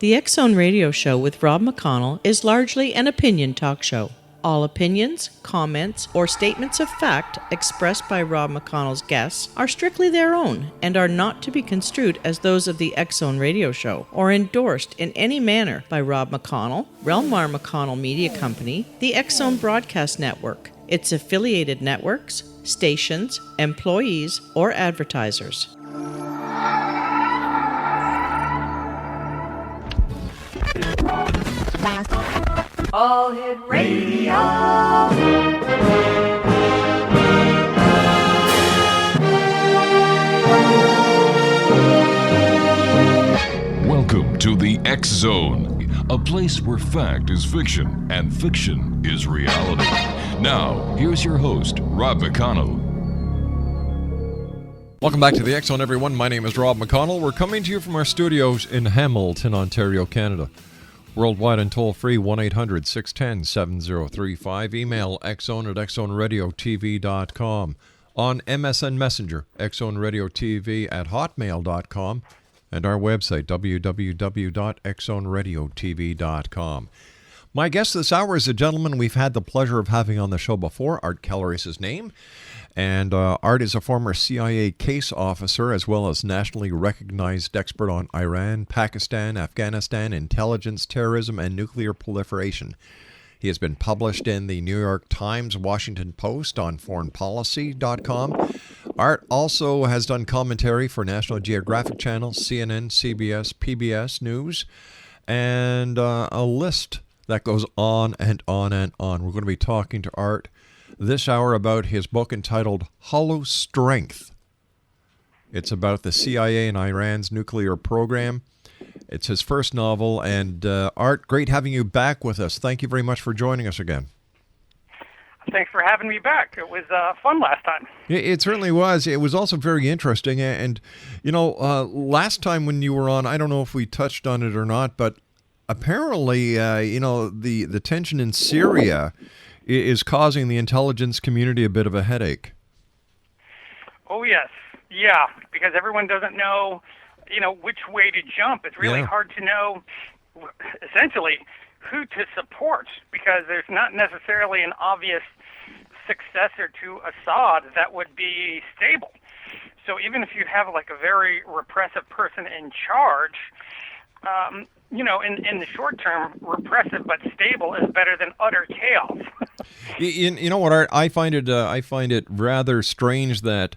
The X-Zone Radio Show with Rob McConnell is largely an opinion talk show. All opinions, comments, or statements of fact expressed by Rob McConnell's guests are strictly their own and are not to be construed as those of the X-Zone Radio Show or endorsed in any manner by Rob McConnell, Relmar McConnell Media Company, the X-Zone Broadcast Network, its affiliated networks, stations, employees, or advertisers. All Hit Radio. Welcome to the X-Zone, a place where fact is fiction and fiction is reality. Now, here's your host, Rob McConnell. Welcome back to the X-Zone, everyone. My name is Rob McConnell. We're coming to you from our studios in Hamilton, Ontario, Canada. Worldwide and toll-free, 1-800-610-7035. Email xzone@xzoneradiotv.com. On MSN Messenger, xzoneradiotv@hotmail.com. And our website, www.xzoneradiotv.com. My guest this hour is a gentleman we've had the pleasure of having on the show before. Art Keller is his name. And Art is a former CIA case officer as well as nationally recognized expert on Iran, Pakistan, Afghanistan, intelligence, terrorism, and nuclear proliferation. He has been published in the New York Times, Washington Post, on foreignpolicy.com. Art also has done commentary for National Geographic Channel, CNN, CBS, PBS News, and a list that goes on and on and on. We're going to be talking to Art this hour about his book entitled Hollow Strength. It's about the CIA and Iran's nuclear program. It's his first novel. And Art, great having you back with us. Thank you very much for joining us again. Thanks for having me back. It was fun last time. It certainly was. It was also very interesting. And, you know, last time when you were on, I don't know if we touched on it or not, but apparently, you know, the tension in Syria is causing the intelligence community a bit of a headache. Oh, yes. Yeah, because everyone doesn't know, which way to jump. It's really hard to know, essentially, who to support, because there's not necessarily an obvious successor to Assad that would be stable. So even if you have, like, a very repressive person in charge, in the short term, repressive but stable is better than utter chaos. You know what, Art? I find it rather strange that,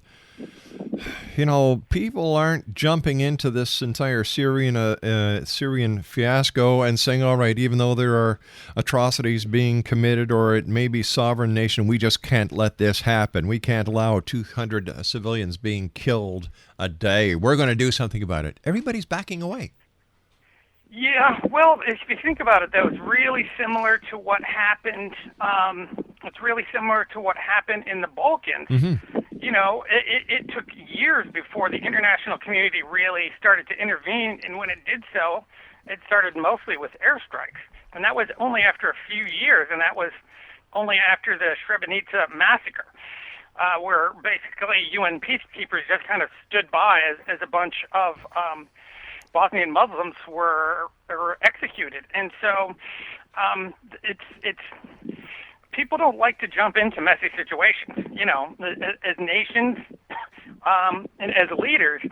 people aren't jumping into this entire Syrian fiasco and saying, all right, even though there are atrocities being committed or it may be sovereign nation, we just can't let this happen. We can't allow 200 civilians being killed a day. We're going to do something about it. Everybody's backing away. Yeah, well, if you think about it, though, it's really similar to what happened. It's really similar to what happened in the Balkans. Mm-hmm. It took years before the international community really started to intervene, and when it did so, it started mostly with airstrikes. And that was only after a few years, and that was only after the Srebrenica massacre, where basically UN peacekeepers just kind of stood by as a bunch of Bosnian Muslims were executed. And so it's people don't like to jump into messy situations. As nations and as leaders,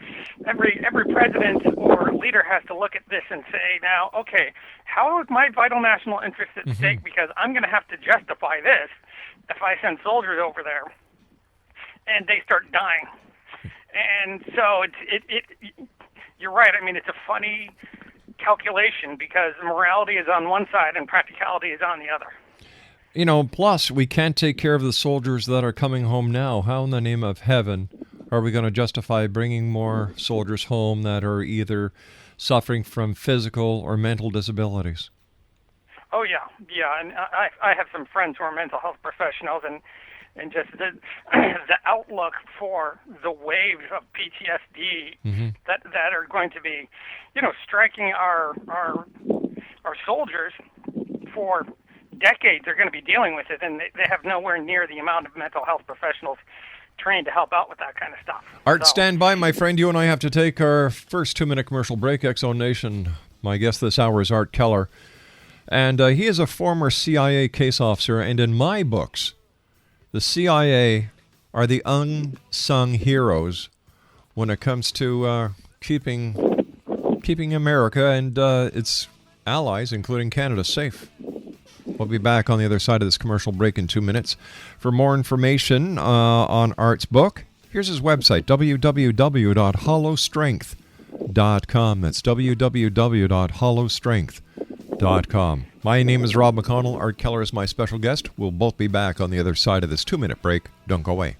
every president or leader has to look at this and say, now, okay, how is my vital national interest at stake? Because I'm going to have to justify this if I send soldiers over there and they start dying. And so you're right. I mean, it's a funny calculation because morality is on one side and practicality is on the other. Plus, we can't take care of the soldiers that are coming home now. How in the name of heaven are we going to justify bringing more soldiers home that are either suffering from physical or mental disabilities? Oh, yeah. And I have some friends who are mental health professionals, and just the outlook for the waves of PTSD that are going to be, striking our soldiers for decades. They're going to be dealing with it, and they have nowhere near the amount of mental health professionals trained to help out with that kind of stuff. Art, So- stand by, my friend. You and I have to take our first 2-minute commercial break. X-Zone Nation. My guest this hour is Art Keller. And he is a former CIA case officer. And in my books, the CIA are the unsung heroes when it comes to keeping America and its allies, including Canada, safe. We'll be back on the other side of this commercial break in 2 minutes. For more information on Art's book, here's his website, www.hollowstrength.com. That's www.hollowstrength.com. My name is Rob McConnell. Art Keller is my special guest. We'll both be back on the other side of this 2-minute break. Don't go away.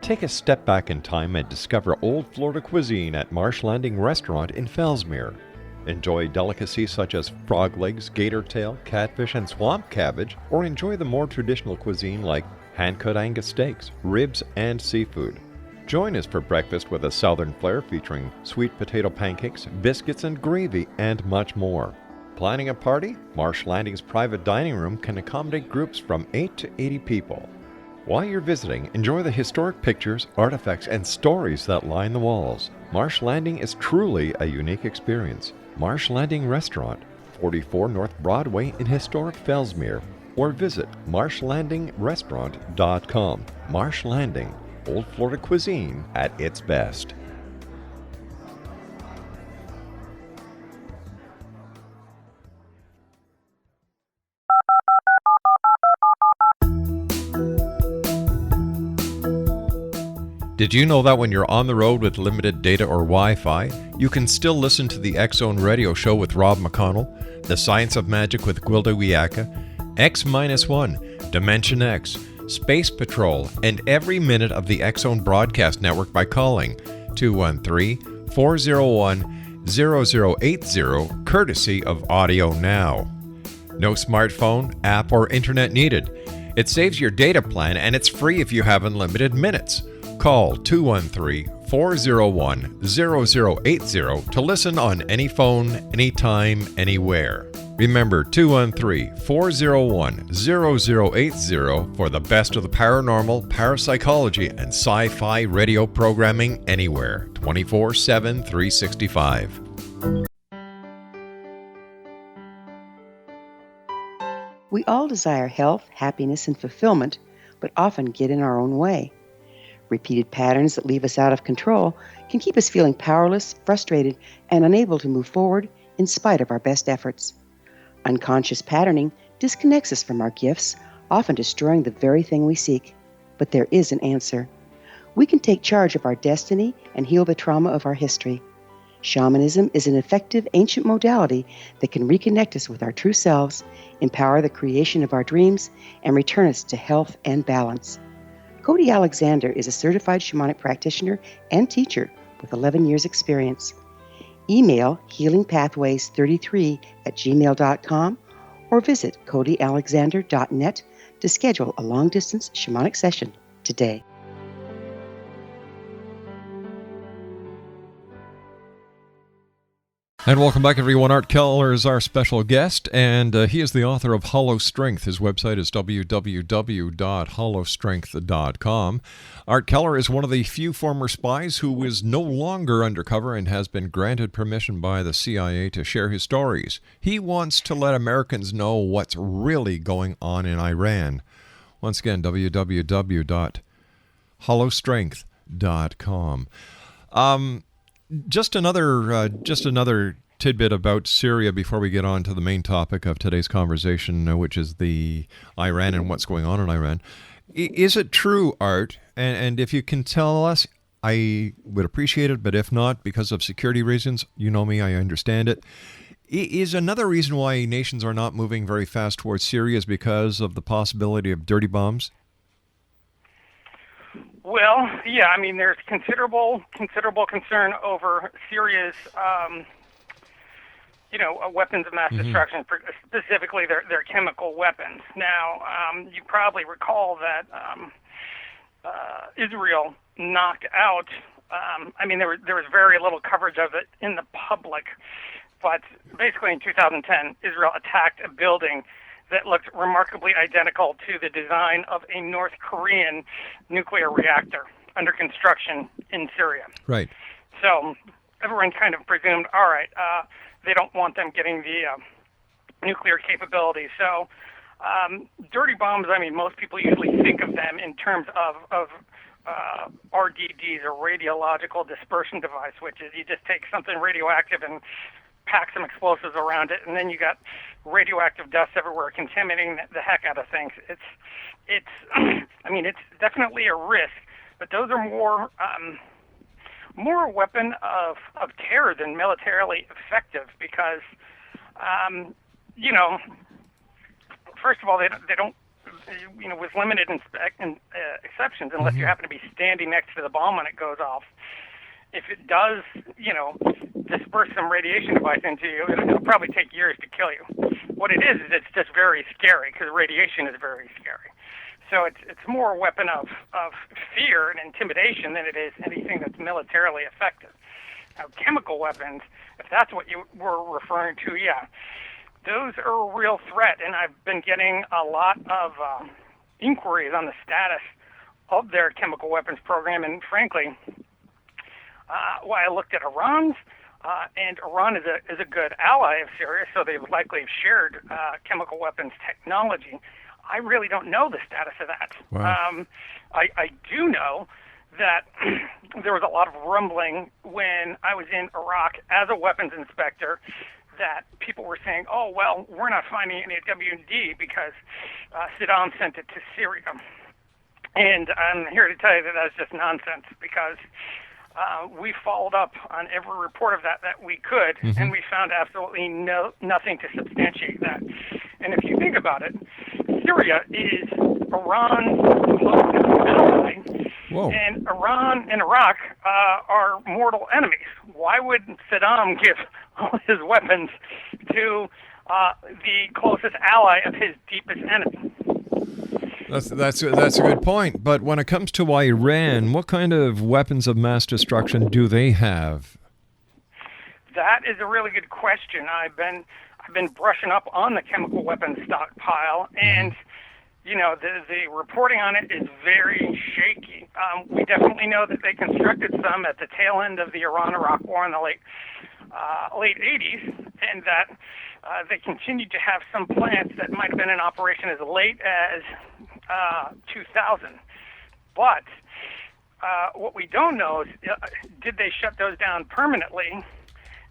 Take a step back in time and discover old Florida cuisine at Marsh Landing Restaurant in Fellsmere. Enjoy delicacies such as frog legs, gator tail, catfish, and swamp cabbage, or enjoy the more traditional cuisine like hand-cut Angus steaks, ribs, and seafood. Join us for breakfast with a southern flair featuring sweet potato pancakes, biscuits and gravy, and much more. Planning a party? Marsh Landing's private dining room can accommodate groups from 8 to 80 people. While you're visiting, enjoy the historic pictures, artifacts, and stories that line the walls. Marsh Landing is truly a unique experience. Marsh Landing Restaurant, 44 North Broadway in historic Fellsmere, or visit marshlandingrestaurant.com. Marsh Landing, old Florida cuisine at its best. Did you know that when you're on the road with limited data or Wi-Fi, you can still listen to the X-Zone Radio Show with Rob McConnell, The Science of Magic with Gwilda Wiyaka, X-1, Dimension X, Space Patrol, and every minute of the X-Zone Broadcast Network by calling 213-401-0080, courtesy of Audio Now. No smartphone, app, or internet needed. It saves your data plan and it's free if you have unlimited minutes. Call 213-401-0080 to listen on any phone, anytime, anywhere. Remember 213-401-0080 for the best of the paranormal, parapsychology, and sci-fi radio programming anywhere, 24/7, 365. We all desire health, happiness, and fulfillment, but often get in our own way. Repeated patterns that leave us out of control can keep us feeling powerless, frustrated, and unable to move forward in spite of our best efforts. Unconscious patterning disconnects us from our gifts, often destroying the very thing we seek. But there is an answer. We can take charge of our destiny and heal the trauma of our history. Shamanism is an effective ancient modality that can reconnect us with our true selves, empower the creation of our dreams, and return us to health and balance. Cody Alexander is a certified shamanic practitioner and teacher with 11 years' experience. Email healingpathways33@gmail.com or visit codyalexander.net to schedule a long-distance shamanic session today. And welcome back, everyone. Art Keller is our special guest, and he is the author of Hollow Strength. His website is www.hollowstrength.com. Art Keller is one of the few former spies who is no longer undercover and has been granted permission by the CIA to share his stories. He wants to let Americans know what's really going on in Iran. Once again, www.hollowstrength.com. Just another tidbit about Syria before we get on to the main topic of today's conversation, which is the Iran and what's going on in Iran. Is it true, Art? And if you can tell us, I would appreciate it, but if not, because of security reasons, you know me, I understand it. Is another reason why nations are not moving very fast towards Syria is because of the possibility of dirty bombs? Well, yeah, I mean, there's considerable concern over Syria's, weapons of mass destruction, specifically their chemical weapons. Now, you probably recall that Israel knocked out. There was very little coverage of it in the public, but basically in 2010, Israel attacked a building that looked remarkably identical to the design of a North Korean nuclear reactor under construction in Syria. Right. So everyone kind of presumed, all right, they don't want them getting the nuclear capability. So dirty bombs, I mean, most people usually think of them in terms of RDDs, or radiological dispersion device, which is you just take something radioactive and pack some explosives around it, and then you got radioactive dust everywhere, contaminating the heck out of things. It's I mean, it's definitely a risk, but those are more a weapon of terror than militarily effective, because you know, first of all, they don't you know, with limited exceptions, unless you happen to be standing next to the bomb when it goes off. If it does, you know, disperse some radiation device into you, it'll probably take years to kill you. What it is it's just very scary, because radiation is very scary. So it's more a weapon of fear and intimidation than it is anything that's militarily effective. Now, chemical weapons, if that's what you were referring to, yeah, those are a real threat, and I've been getting a lot of inquiries on the status of their chemical weapons program, and frankly, I looked at Iran's, and Iran is a good ally of Syria, so they would likely have shared chemical weapons technology. I really don't know the status of that. Wow. I do know that there was a lot of rumbling when I was in Iraq as a weapons inspector, that people were saying, oh, well, we're not finding any WD because Saddam sent it to Syria. And I'm here to tell you that that's just nonsense, because we followed up on every report of that we could, and we found absolutely nothing to substantiate that. And if you think about it, Syria is Iran's closest ally, and Iran and Iraq are mortal enemies. Why would Saddam give all his weapons to the closest ally of his deepest enemy? That's a good point. But when it comes to Iran, what kind of weapons of mass destruction do they have? That is a really good question. I've been brushing up on the chemical weapons stockpile, and you know, the reporting on it is very shaky. We definitely know that they constructed some at the tail end of the Iran-Iraq War in the late 80s, and that they continued to have some plants that might have been in operation as late as 2000. But what we don't know is, did they shut those down permanently,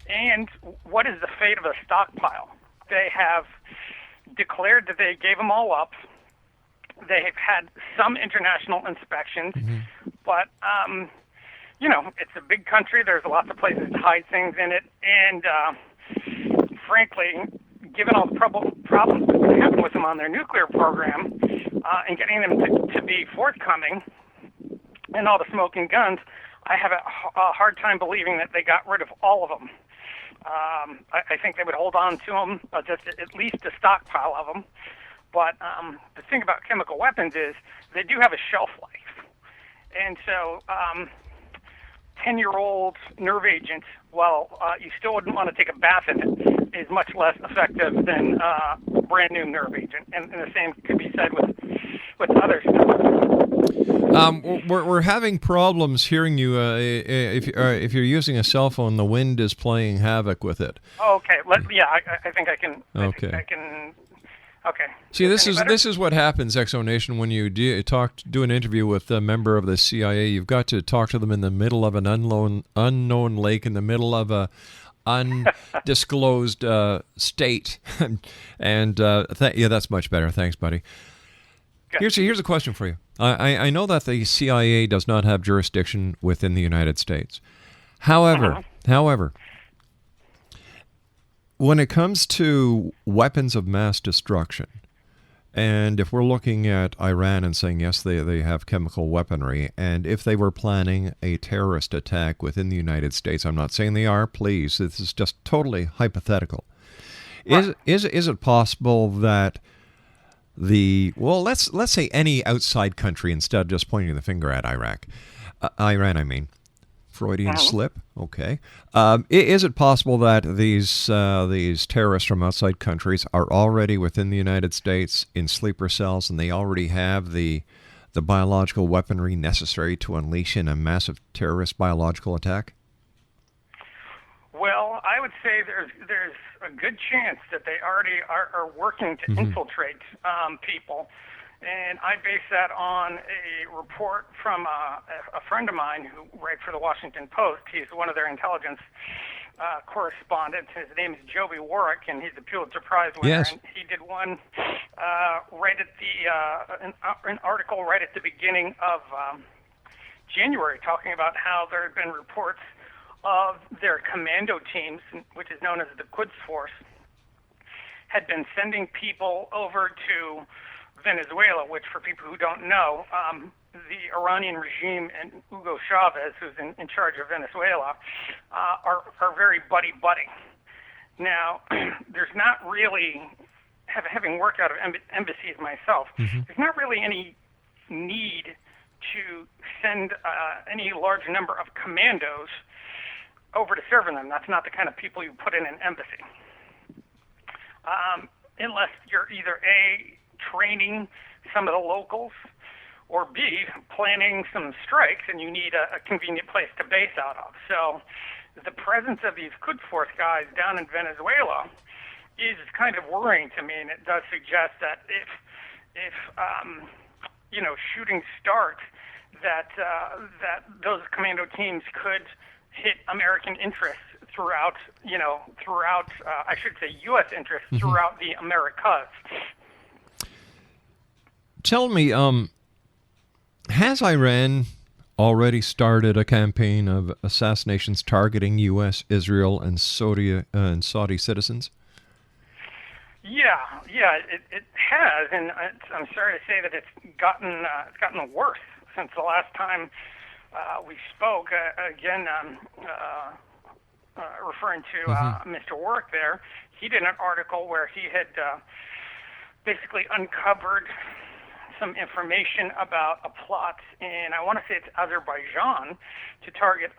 and what is the fate of the stockpile? They have declared that they gave them all up. They have had some international inspections, but you know, it's a big country. There's lots of places to hide things in it, and frankly, given all the problems that happened with them on their nuclear program, and getting them to be forthcoming, and all the smoking guns, I have a hard time believing that they got rid of all of them. I think they would hold on to them, just at least a stockpile of them. But the thing about chemical weapons is they do have a shelf life. And so 10-year-old nerve agents, while you still wouldn't want to take a bath in it, is much less effective than a brand-new nerve agent. And the same could be said with other stuff. We're having problems hearing you. If you're using a cell phone, the wind is playing havoc with it. Oh, okay. I think I can. Okay. I can. Okay. See, this is what happens, Exo Nation, when you do an interview with a member of the CIA. You've got to talk to them in the middle of an unknown lake, in the middle of a undisclosed state, and that's much better. Thanks, buddy. Good. Here's a question for you. I know that the CIA does not have jurisdiction within the United States. However, when it comes to weapons of mass destruction, and if we're looking at Iran and saying, yes, they have chemical weaponry, and if they were planning a terrorist attack within the United States, I'm not saying they are, please, this is just totally hypothetical. Right. Is it possible that let's say any outside country, instead of just pointing the finger at Iran, Freudian slip. Okay. Is it possible that these terrorists from outside countries are already within the United States in sleeper cells, and they already have the biological weaponry necessary to unleash in a massive terrorist biological attack? Well, I would say there's a good chance that they already are working to infiltrate people. And I base that on a report from a friend of mine who writes for the Washington Post. He's one of their intelligence correspondents. His name is Joby Warwick, and he's a Pulitzer Prize winner. Yes. And he did one right at an article right at the beginning of January, talking about how there had been reports of their commando teams, which is known as the Quds Force, had been sending people over to Venezuela, which, for people who don't know, the Iranian regime and Hugo Chavez, who's in charge of Venezuela, are very buddy-buddy. Now, there's not really, having worked out of embassies myself, there's not really any need to send any large number of commandos over to serve in them. That's not the kind of people you put in an embassy. Unless you're either A, training some of the locals, or B, planning some strikes, and you need a convenient place to base out of. So the presence of these Quds Force guys down in Venezuela is kind of worrying to me, and it does suggest that if shooting starts, that those commando teams could hit American interests throughout I should say U.S. interests throughout the Americas. Tell me, has Iran already started a campaign of assassinations targeting U.S., Israel, and Saudi citizens? Yeah, it has, and I'm sorry to say that it's gotten worse since the last time we spoke. Referring to Mr. Warwick there, he did an article where he had basically uncovered some information about a plot in, I want to say it's Azerbaijan, to target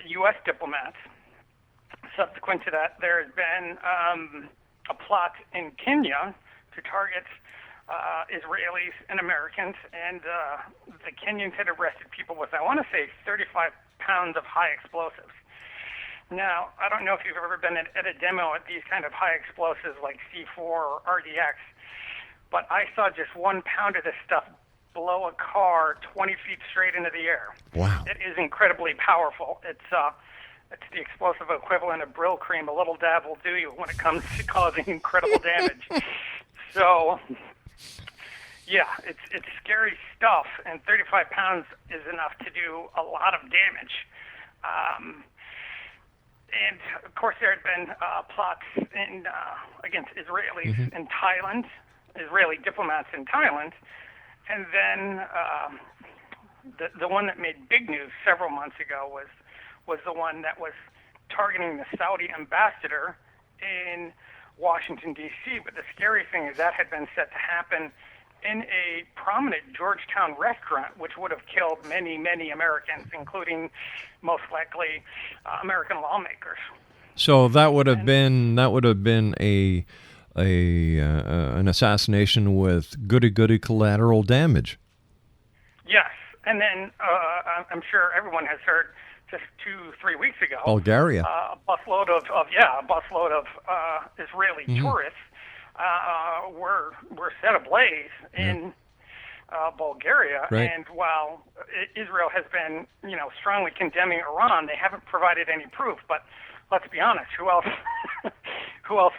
U.S. diplomats. Subsequent to that, there has been a plot in Kenya to target Israelis and Americans, and the Kenyans had arrested people with, I want to say, 35 pounds of high explosives. Now, I don't know if you've ever been at a demo at these kind of high explosives like C4 or RDX, but I saw just 1 pound of this stuff blow a car 20 feet straight into the air. Wow. It is incredibly powerful. It's the explosive equivalent of Brill cream. A little dab will do you when it comes to causing incredible damage. So, yeah, it's scary stuff, and 35 pounds is enough to do a lot of damage. And, of course, there had been plots against Israelis in Thailand, Israeli diplomats in Thailand, and then the one that made big news several months ago was the one that was targeting the Saudi ambassador in Washington, D.C. But the scary thing is that had been set to happen in a prominent Georgetown restaurant, which would have killed many, many Americans, including most likely American lawmakers. So that would have been an assassination with goody collateral damage. Yes, and then I'm sure everyone has heard just 2-3 weeks ago, Bulgaria, a busload of Israeli tourists were set ablaze in Bulgaria, right. And while Israel has been strongly condemning Iran, they haven't provided any proof. But let's be honest, who else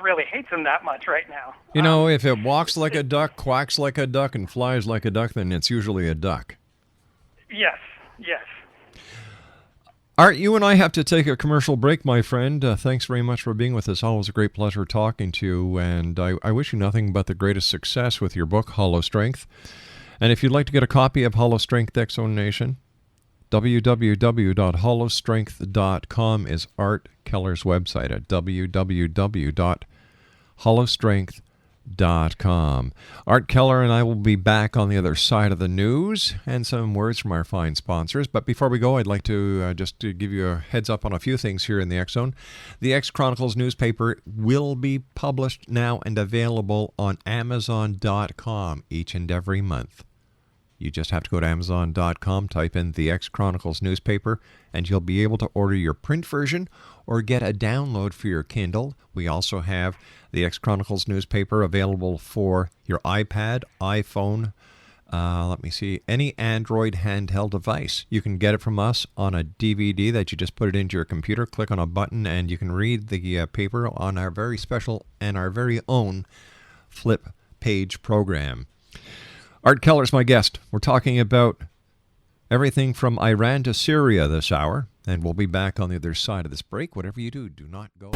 really hates them that much right now? If it walks like a duck, quacks like a duck, and flies like a duck, then it's usually a duck. Yes. Art, you and I have to take a commercial break, my friend. Thanks very much for being with us. Always a great pleasure talking to you, and I wish you nothing but the greatest success with your book, Hollow Strength. And if you'd like to get a copy of Hollow Strength Exonation, www.hollowstrength.com is Art Keller's website at www.hollowstrength.com. Art Keller and I will be back on the other side of the news and some words from our fine sponsors. But before we go, I'd like to just to give you a heads up on a few things here in the X Zone. The X Chronicles newspaper will be published now and available on Amazon.com each and every month. You just have to go to Amazon.com, type in the X Chronicles newspaper, and you'll be able to order your print version or get a download for your Kindle. We also have the X Chronicles newspaper available for your iPad, iPhone, any Android handheld device. You can get it from us on a DVD that you just put it into your computer, click on a button, and you can read the paper on our very special and our very own flip page program. Art Keller's my guest. We're talking about everything from Iran to Syria this hour, and we'll be back on the other side of this break. Whatever you do, do not go.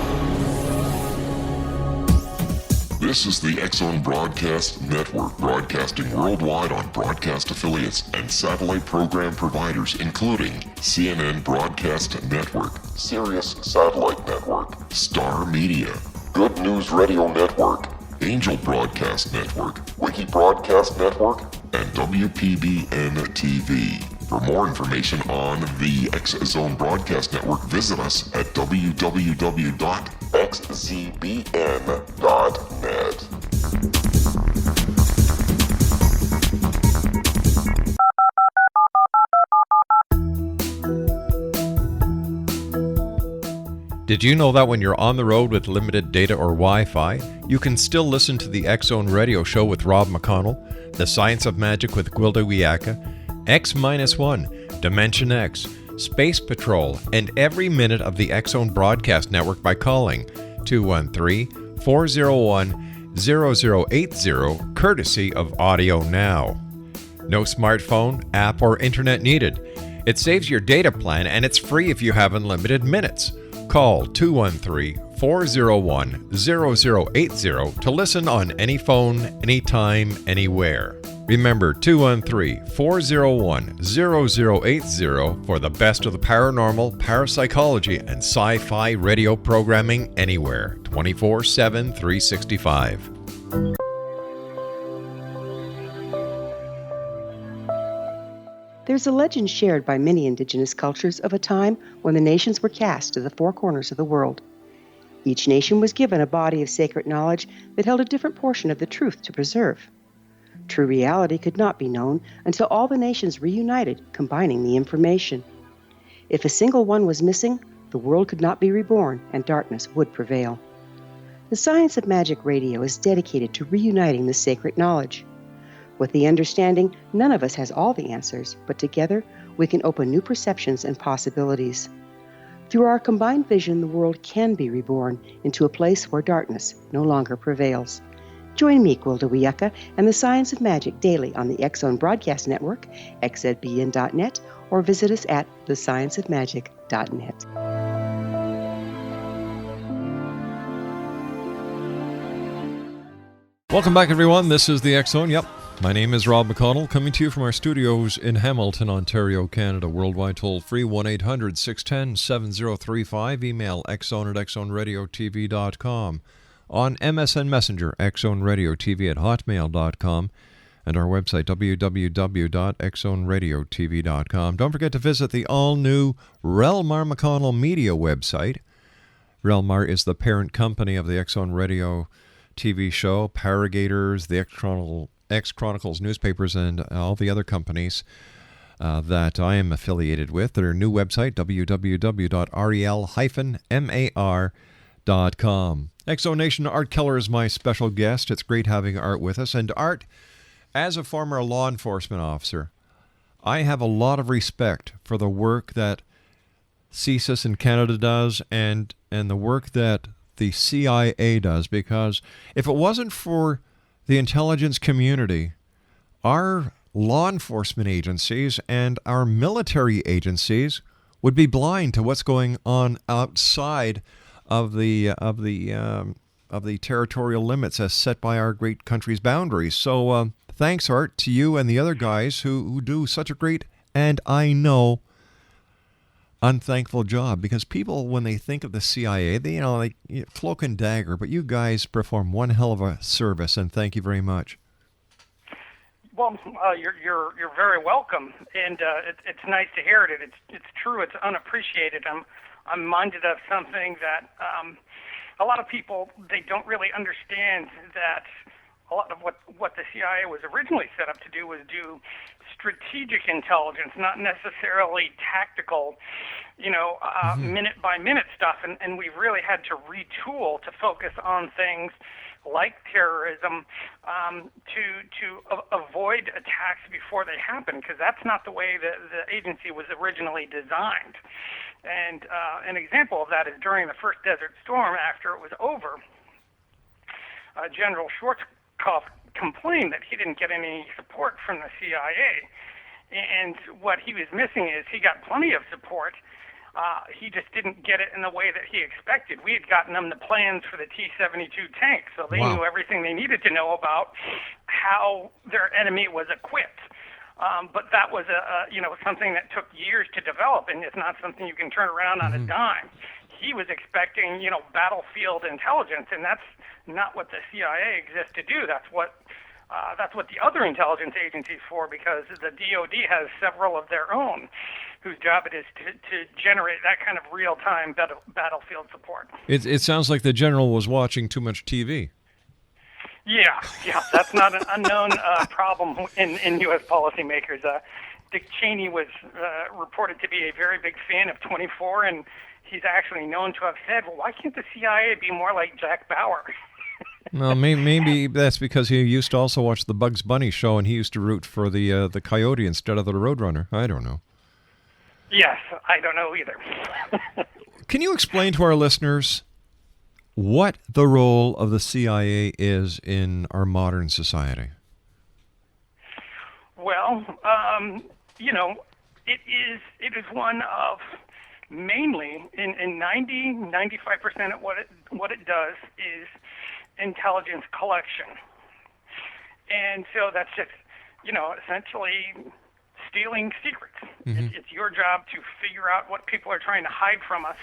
This is the X Zone Broadcast Network, broadcasting worldwide on broadcast affiliates and satellite program providers, including CNN Broadcast Network, Sirius Satellite Network, Star Media, Good News Radio Network, Angel Broadcast Network, Wiki Broadcast Network, and WPBN TV. For more information on the X Zone Broadcast Network, visit us at www.xzbn.net. Did you know that when you're on the road with limited data or Wi-Fi, you can still listen to the X Zone Radio Show with Rob McConnell, The Science of Magic with Gwilda Wiyaka, X-1, Dimension X, Space Patrol, and every minute of the X Zone Broadcast Network by calling 213-401-0080, courtesy of Audio Now. No smartphone, app, or internet needed. It saves your data plan, and it's free if you have unlimited minutes. Call 213-401-0080 to listen on any phone, anytime, anywhere. Remember, 213-401-0080 for the best of the paranormal, parapsychology, and sci-fi radio programming anywhere, 24/7, 365. There's a legend shared by many indigenous cultures of a time when the nations were cast to the four corners of the world. Each nation was given a body of sacred knowledge that held a different portion of the truth to preserve. True reality could not be known until all the nations reunited, combining the information. If a single one was missing, the world could not be reborn and darkness would prevail. The Science of Magic Radio is dedicated to reuniting the sacred knowledge. With the understanding, none of us has all the answers, but together we can open new perceptions and possibilities. Through our combined vision, the world can be reborn into a place where darkness no longer prevails. Join me, Gwilda Wiyaka, and the Science of Magic daily on the X Zone Broadcast Network, xzbn.net, or visit us at thescienceofmagic.net. Welcome back, everyone. This is the X Zone. Yep. My name is Rob McConnell, coming to you from our studios in Hamilton, Ontario, Canada. Worldwide toll-free, 1-800-610-7035. Email xzone@xzoneradiotv.com. On MSN Messenger, xzoneradiotv@hotmail.com. And our website, www.xzoneradiotv.com. Don't forget to visit the all-new Relmar McConnell Media website. Relmar is the parent company of the X Zone Radio TV show, Paragators, the X Chronicles newspapers, and all the other companies that I am affiliated with. Their new website, www.rel-mar.com. Exonation, Art Keller is my special guest. It's great having Art with us. And Art, as a former law enforcement officer, I have a lot of respect for the work that CSIS in Canada does and the work that the CIA does, because if it wasn't for the intelligence community, our law enforcement agencies and our military agencies would be blind to what's going on outside of the territorial limits as set by our great country's boundaries. So thanks, Art, to you and the other guys who do such a great and I know unthankful job, because people, when they think of the CIA, they, cloak and dagger, but you guys perform one hell of a service, and thank you very much. Well, you're very welcome, and it's nice to hear it. It's true. It's unappreciated. I'm minded of something that a lot of people, they don't really understand, that a lot of what the CIA was originally set up to do was do strategic intelligence, not necessarily tactical, minute by minute stuff. And we've really had to retool to focus on things like terrorism, to avoid attacks before they happen, because that's not the way the agency was originally designed. And an example of that is during the first Desert Storm, after it was over, General Schwarzkopf complained that he didn't get any support from the CIA. And what he was missing is he got plenty of support. He just didn't get it in the way that he expected. We had gotten them the plans for the T-72 tank, so they knew everything they needed to know about how their enemy was equipped. But that was something that took years to develop, and it's not something you can turn around on a dime. He was expecting, battlefield intelligence, and that's not what the CIA exists to do. That's what the other intelligence agencies for, because the DoD has several of their own, whose job it is to generate that kind of real-time battlefield support. It sounds like the general was watching too much TV. Yeah, that's not an unknown problem in U.S. policymakers. Dick Cheney was reported to be a very big fan of 24, and he's actually known to have said, well, why can't the CIA be more like Jack Bauer? Well, maybe that's because he used to also watch the Bugs Bunny show, and he used to root for the coyote instead of the Roadrunner. I don't know. Yes, I don't know either. Can you explain to our listeners what the role of the CIA is in our modern society? Well, it is one of, mainly in 95% of what it does is intelligence collection. And so that's just, essentially stealing secrets. It's your job to figure out what people are trying to hide from us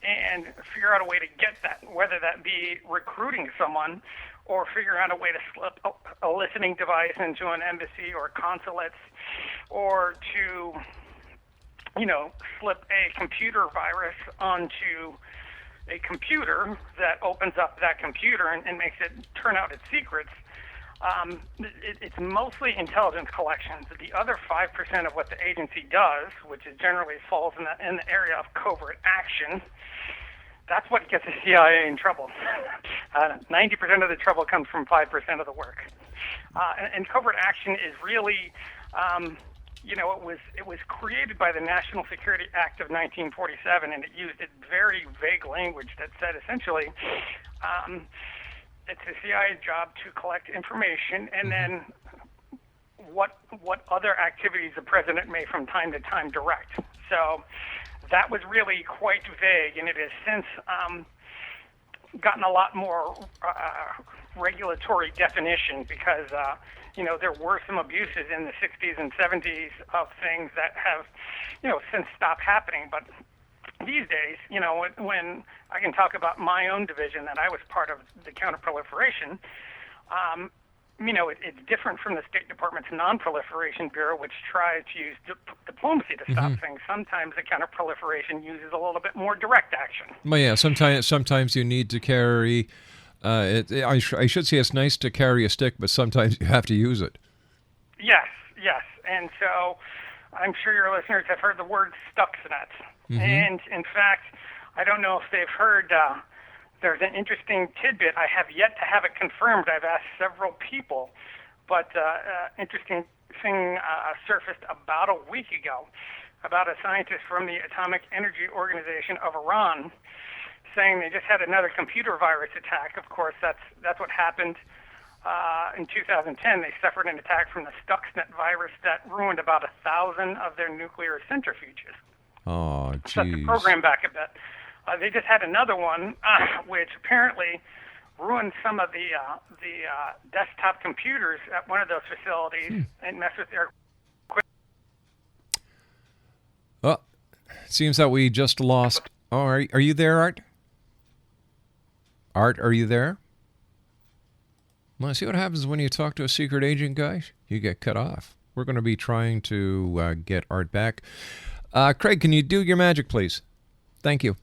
and figure out a way to get that, whether that be recruiting someone or figure out a way to slip a listening device into an embassy or consulates, or to, slip a computer virus onto a computer that opens up that computer and makes it turn out its secrets. It's mostly intelligence collections. The other 5% of what the agency does, which is generally falls in the area of covert action, that's what gets the CIA in trouble. 90% of the trouble comes from 5% of the work. And covert action is really, it was created by the National Security Act of 1947, and it used a very vague language that said essentially, it's the CIA's job to collect information, and then what other activities the president may from time to time direct. So that was really quite vague, and it has since gotten a lot more regulatory definition, because there were some abuses in the 60s and 70s of things that have since stopped happening. But these days, when I can talk about my own division that I was part of, the Counterproliferation, it's different from the State Department's Non-Proliferation Bureau, which tries to use diplomacy to stop things. Sometimes the Counterproliferation uses a little bit more direct action. Well, yeah, sometimes you need to carry. I should say it's nice to carry a stick, but sometimes you have to use it. Yes, and so I'm sure your listeners have heard the word Stuxnet. And in fact, I don't know if they've heard. There's an interesting tidbit. I have yet to have it confirmed. I've asked several people, but interesting thing surfaced about a week ago about a scientist from the Atomic Energy Organization of Iran saying they just had another computer virus attack. Of course, that's what happened in 2010. They suffered an attack from the Stuxnet virus that ruined about 1,000 of their nuclear centrifuges. Oh, geez. Set the program back a bit. They just had another one, which apparently ruined some of the desktop computers at one of those facilities and messed with their equipment. Well, Seems that we just lost... Oh, are you there, Art? Art, are you there? Well, see what happens when you talk to a secret agent, guys? You get cut off. We're going to be trying to get Art back. Craig, can you do your magic, please? Thank you.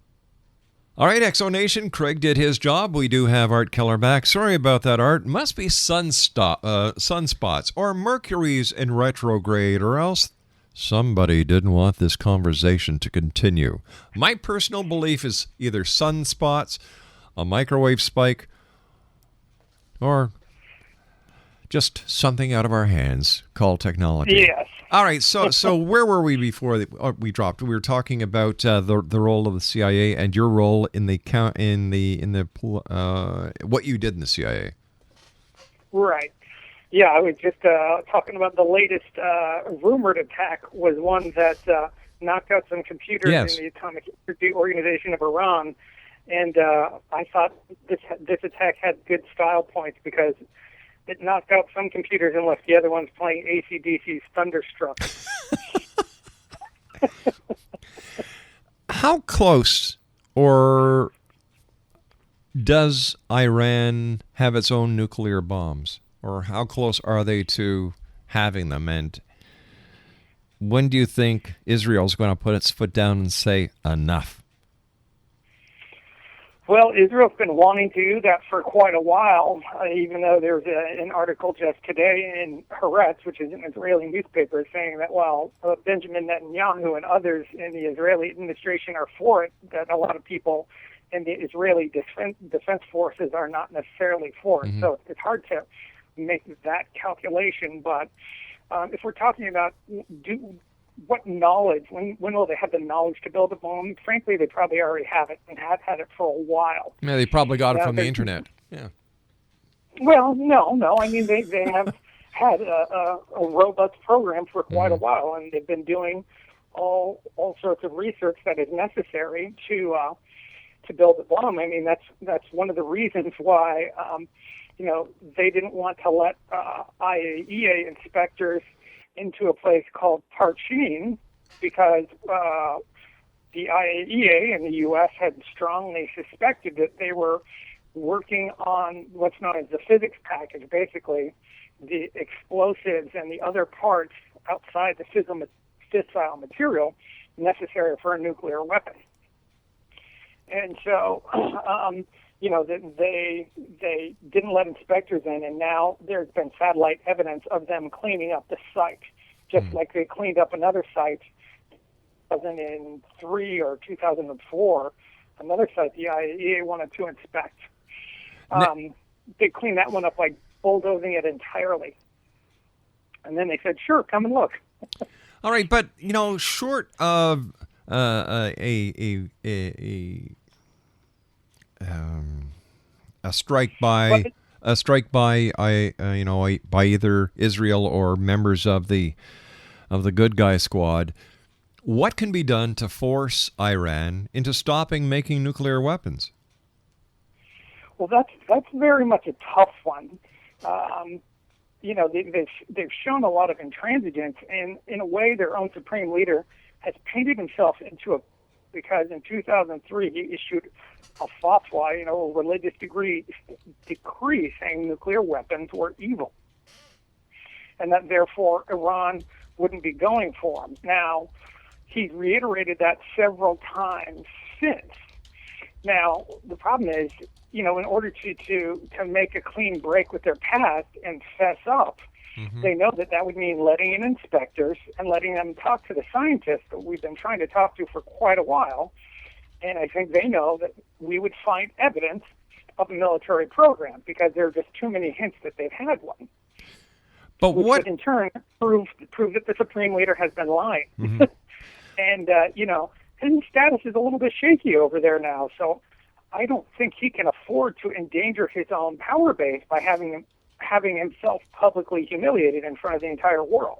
All right, Exonation, Craig did his job. We do have Art Keller back. Sorry about that, Art. Must be sunspots or Mercury's in retrograde, or else somebody didn't want this conversation to continue. My personal belief is either sunspots, a microwave spike, or just something out of our hands called technology. Yes. All right, so where were we before we dropped? We were talking about the role of the CIA and your role in what you did in the CIA. Right. Yeah, I was just talking about the latest rumored attack was one that knocked out some computers in the Atomic Energy Organization of Iran, and I thought this attack had good style points because it knocked out some computers and left the other ones playing AC/DC's Thunderstruck. How close, or does Iran have its own nuclear bombs? Or how close are they to having them? And when do you think Israel's going to put its foot down and say, enough? Well, Israel's been wanting to do that for quite a while, even though there's an article just today in Haaretz, which is an Israeli newspaper, saying that while Benjamin Netanyahu and others in the Israeli administration are for it, that a lot of people in the Israeli defense forces are not necessarily for it. Mm-hmm. So it's hard to make that calculation. But if we're talking about what knowledge, when will they have the knowledge to build a bomb? Frankly, they probably already have it and have had it for a while. Yeah, they probably got it from the internet. Yeah. Well, no. I mean, they have had a robust program for quite a while, and they've been doing all sorts of research that is necessary to build a bomb. I mean, that's one of the reasons why they didn't want to let IAEA inspectors into a place called Parchin, because the IAEA in the U.S. had strongly suspected that they were working on what's known as the physics package, basically the explosives and the other parts outside the fissile material necessary for a nuclear weapon. And so, they didn't let inspectors in, and now there's been satellite evidence of them cleaning up the site, just like they cleaned up another site, 2003 or 2004, another site the IAEA wanted to inspect. They cleaned that one up by bulldozing it entirely. And then they said, sure, come and look. All right, but, short of a strike by by either Israel or members of the good guy squad, what can be done to force Iran into stopping making nuclear weapons? Well, that's very much a tough one. They've shown a lot of intransigence, and in a way, their own supreme leader has painted himself into because in 2003 he issued a fatwa, a religious decree saying nuclear weapons were evil, and that therefore Iran wouldn't be going for them. Now, he's reiterated that several times since. Now, the problem is, in order to make a clean break with their past and fess up, they know that would mean letting in inspectors and letting them talk to the scientists that we've been trying to talk to for quite a while. And I think they know that we would find evidence of a military program because there are just too many hints that they've had one. But which what would in turn prove that the supreme leader has been lying. And his status is a little bit shaky over there now. So I don't think he can afford to endanger his own power base by having himself publicly humiliated in front of the entire world.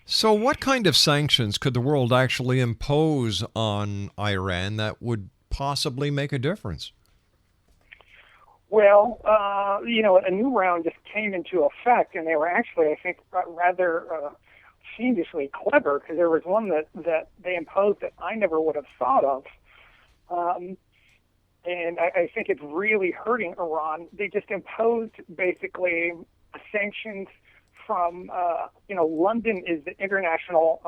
So what kind of sanctions could the world actually impose on Iran that would possibly make a difference? Well, a new round just came into effect, and they were actually, I think, rather fiendishly clever, because there was one that they imposed that I never would have thought of. And I think it's really hurting Iran. They just imposed basically sanctions from, London is the international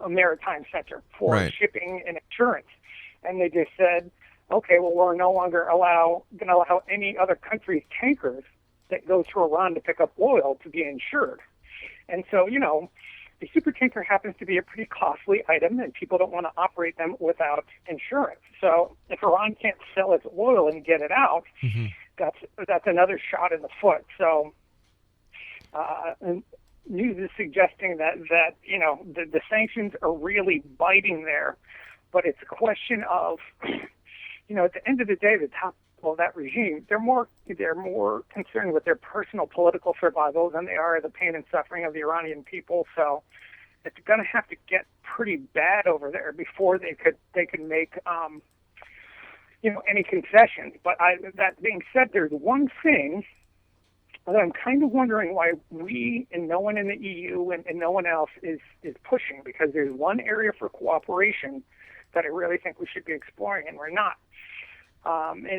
maritime center for shipping and insurance. And they just said, okay, well, we're no longer going to allow any other country's tankers that go to Iran to pick up oil to be insured. And so, the supertanker happens to be a pretty costly item, and people don't want to operate them without insurance. So if Iran can't sell its oil and get it out, that's another shot in the foot. So and news is suggesting that the sanctions are really biting there, but it's a question of, at the end of the day, the top of that regime, they're more concerned with their personal political survival than they are the pain and suffering of the Iranian people. So it's going to have to get pretty bad over there before they could make any concessions. But that being said, there's one thing that I'm kind of wondering why we and no one in the EU and no one else is pushing, because there's one area for cooperation that I really think we should be exploring, and we're not.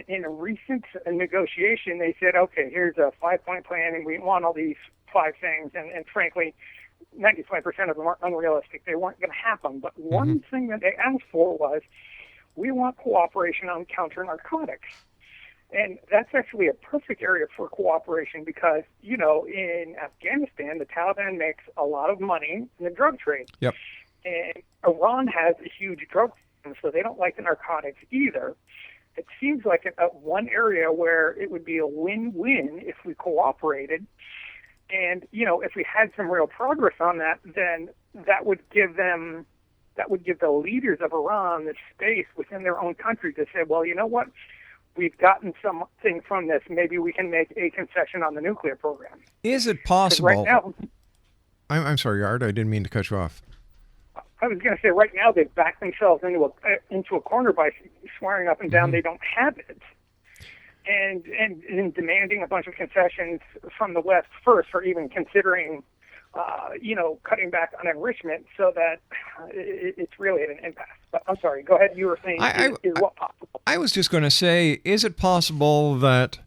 In a recent negotiation, they said, okay, here's a 5-point plan, and we want all these 5 things. And frankly, 95% of them are unrealistic. They weren't going to happen. But one thing that they asked for was, we want cooperation on counter-narcotics. And that's actually a perfect area for cooperation because, in Afghanistan, the Taliban makes a lot of money in the drug trade. Yep. And Iran has a huge drug trade, so they don't like the narcotics either. It seems like one area where it would be a win-win if we cooperated. And, if we had some real progress on that, then that would give the leaders of Iran the space within their own country to say, well, you know what? We've gotten something from this. Maybe we can make a concession on the nuclear program. Is it possible? Right now, I'm sorry, Art. I didn't mean to cut you off. I was going to say, right now they've backed themselves into a corner by swearing up and down they don't have it, and demanding a bunch of concessions from the West first, or even considering, cutting back on enrichment, so that it's really at an impasse. But I'm sorry, go ahead. You were saying, is what possible? I was just going to say, is it possible that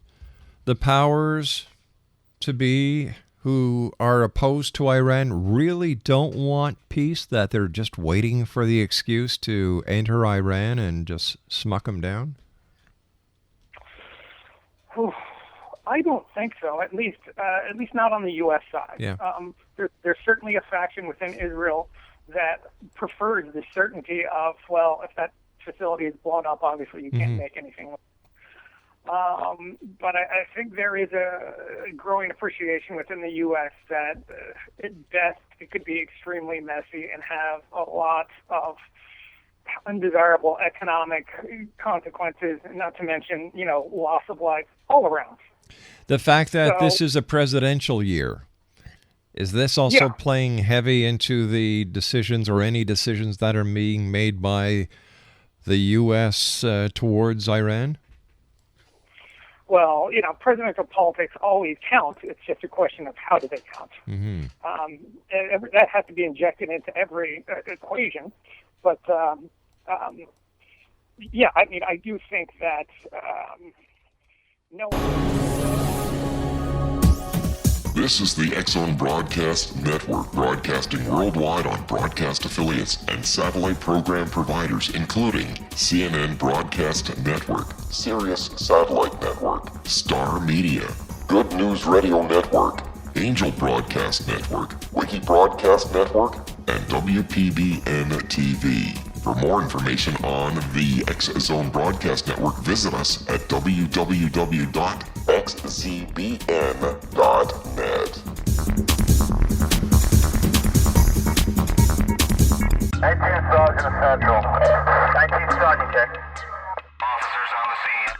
the powers to be who are opposed to Iran really don't want peace, that they're just waiting for the excuse to enter Iran and just smuck them down? I don't think so. At least not on the U.S. side. Yeah. There's certainly a faction within Israel that prefers the certainty of, well, if that facility is blown up, obviously you can't make anything with it. But I think there is a growing appreciation within the U.S. that at best it could be extremely messy and have a lot of undesirable economic consequences, not to mention, loss of life all around. The fact that this is a presidential year, is this also playing heavy into the decisions or any decisions that are being made by the U.S. Towards Iran? Well, presidential politics always count. It's just a question of how do they count. That has to be injected into every equation. But, I do think that no one... This is the Exxon Broadcast Network, broadcasting worldwide on broadcast affiliates and satellite program providers, including CNN Broadcast Network, Sirius Satellite Network, Star Media, Good News Radio Network, Angel Broadcast Network, Wiki Broadcast Network, and WPBN TV. For more information on the X-Zone Broadcast Network, visit us at www.xzbn.net. Sergeant Central. 19 Sergeant check. Officers on the scene.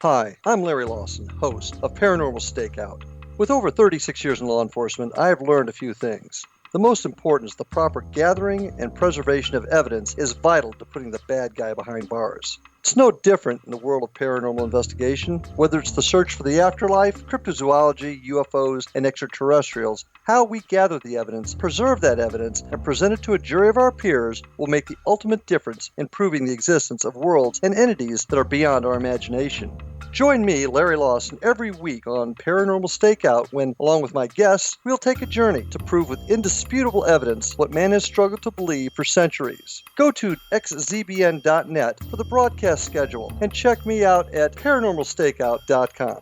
Hi, I'm Larry Lawson, host of Paranormal Stakeout. With over 36 years in law enforcement, I have learned a few things. The most important is the proper gathering and preservation of evidence is vital to putting the bad guy behind bars. It's no different in the world of paranormal investigation. Whether it's the search for the afterlife, cryptozoology, UFOs, and extraterrestrials, how we gather the evidence, preserve that evidence, and present it to a jury of our peers will make the ultimate difference in proving the existence of worlds and entities that are beyond our imagination. Join me, Larry Lawson, every week on Paranormal Stakeout when, along with my guests, we'll take a journey to prove with indisputable evidence what man has struggled to believe for centuries. Go to xzbn.net for the broadcast schedule and check me out at paranormalstakeout.com.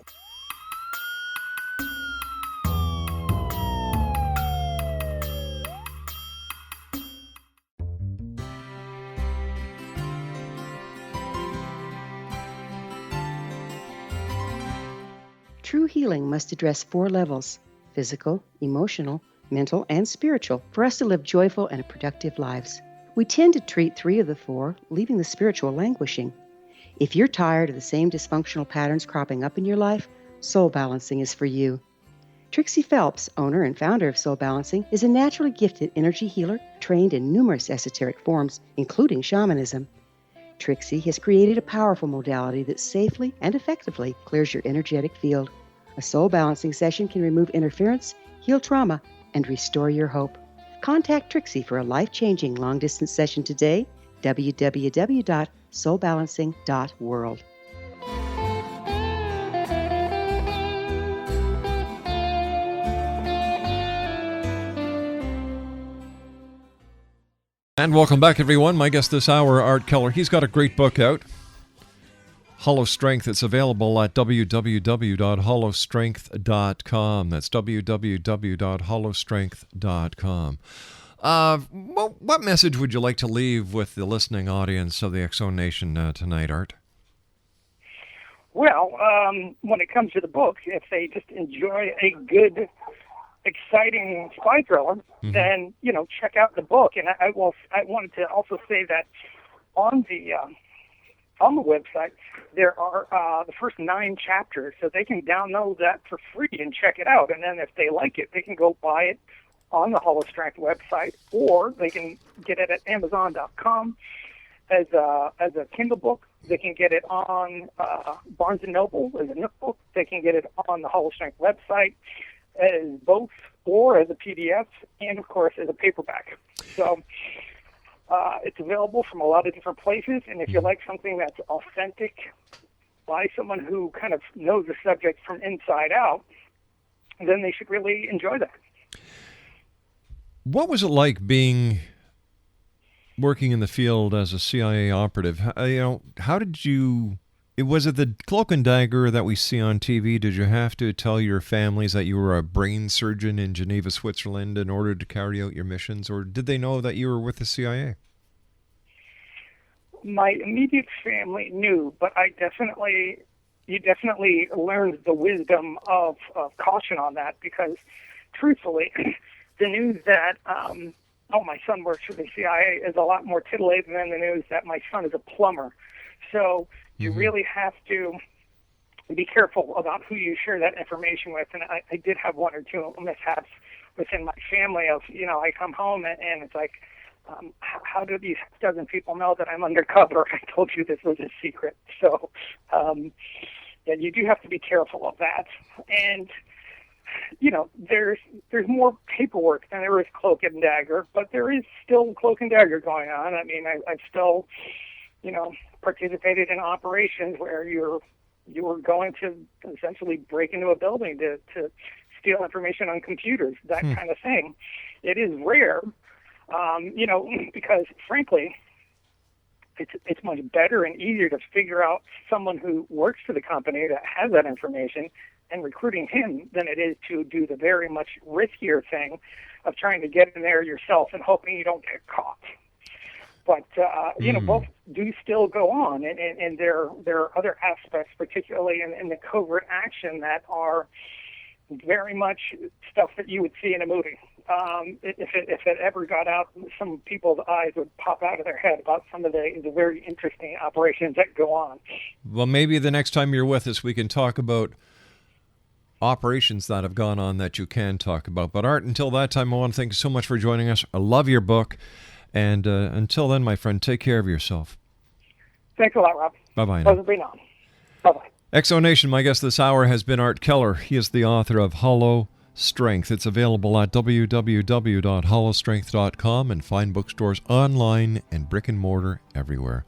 True healing must address 4 levels: physical, emotional, mental, and spiritual, for us to live joyful and productive lives. We tend to treat 3 of the 4, leaving the spiritual languishing. If you're tired of the same dysfunctional patterns cropping up in your life, Soul Balancing is for you. Trixie Phelps, owner and founder of Soul Balancing, is a naturally gifted energy healer trained in numerous esoteric forms, including shamanism. Trixie has created a powerful modality that safely and effectively clears your energetic field. A soul balancing session can remove interference, heal trauma, and restore your hope. Contact Trixie for a life-changing long-distance session today, www.soulbalancing.world. And welcome back, everyone. My guest this hour, Art Keller. He's got a great book out, Hollow Strength. It's available at www.hollowstrength.com. That's www.hollowstrength.com. What message would you like to leave with the listening audience of the X-Zone Nation tonight, Art? Well, when it comes to the book, if they just enjoy a good, exciting spy thriller, then, check out the book. And I wanted to also say that on the website, there are the first 9 chapters, so they can download that for free and check it out. And then if they like it, they can go buy it on the Hollow Strength website, or they can get it at Amazon.com as a Kindle book. They can get it on Barnes & Noble as a Nook book. They can get it on the Hollow Strength website as both, or as a PDF, and of course as a paperback. So it's available from a lot of different places, and if you like something that's authentic by someone who kind of knows the subject from inside out, then they should really enjoy that. What was it like working in the field as a CIA operative? How did you... Was it the cloak and dagger that we see on TV? Did you have to tell your families that you were a brain surgeon in Geneva, Switzerland in order to carry out your missions? Or did they know that you were with the CIA? My immediate family knew, but you definitely learned the wisdom of caution on that, because truthfully, the news that, my son works for the CIA is a lot more titillating than the news that my son is a plumber. So you really have to be careful about who you share that information with. And I did have 1 or 2 mishaps within my family of, I come home and it's like, how do these dozen people know that I'm undercover? I told you this was a secret. So, you do have to be careful of that. And, there's more paperwork than there is cloak and dagger, but there is still cloak and dagger going on. I mean, I've still, participated in operations where you were going to essentially break into a building to steal information on computers, that kind of thing. It is rare, because frankly, it's much better and easier to figure out someone who works for the company that has that information and recruiting him than it is to do the very much riskier thing of trying to get in there yourself and hoping you don't get caught. But, both do still go on, and there are other aspects, particularly in the covert action, that are very much stuff that you would see in a movie. If it ever got out, some people's eyes would pop out of their head about some of the very interesting operations that go on. Well, maybe the next time you're with us, we can talk about operations that have gone on that you can talk about. But Art, until that time, I want to thank you so much for joining us. I love your book. And until then, my friend, take care of yourself. Thanks a lot, Rob. Bye-bye now. Pleasure being on. Bye-bye. Exonation, my guest this hour has been Art Keller. He is the author of Hollow Strength. It's available at www.hollowstrength.com and fine bookstores online and brick and mortar everywhere.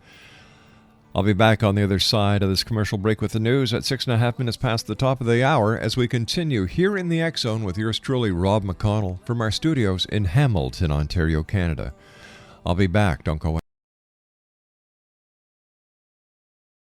I'll be back on the other side of this commercial break with the news at 6.5 minutes past the top of the hour as we continue here in the X Zone with yours truly, Rob McConnell, from our studios in Hamilton, Ontario, Canada. I'll be back. Don't go away.